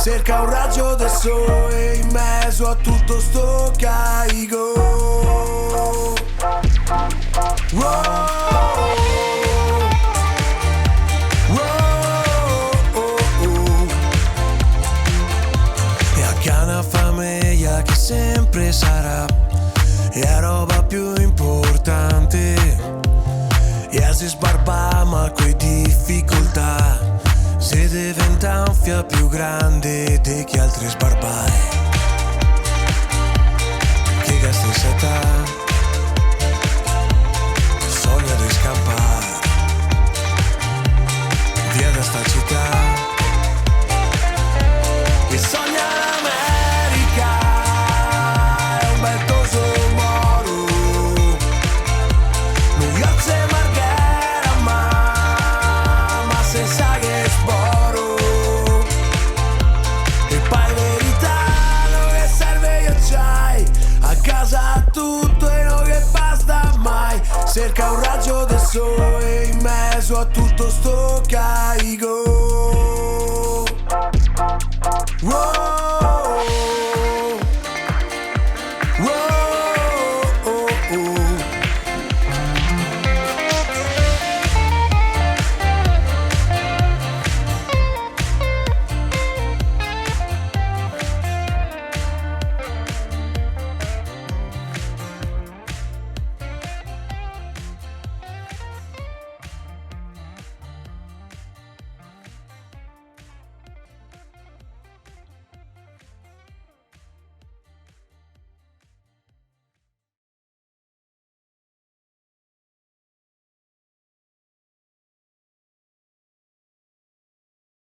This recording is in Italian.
Cerca un raggio del sole in mezzo a tutto sto carico. Wow. E a una famiglia che sempre sarà è la roba più importante. E si sbarba ma coi difficoltà se diventa un fia più grande di che altri sbarbai. Che la stessa età sogna di scappare via da sta città e sogna l'America. È un bel toso moro, New York se marghera ma se sa che sporo. E poi verità lo che serve io c'hai, a casa tutto e non che basta mai. Cerca un raggio del sole in mezzo a tutto sto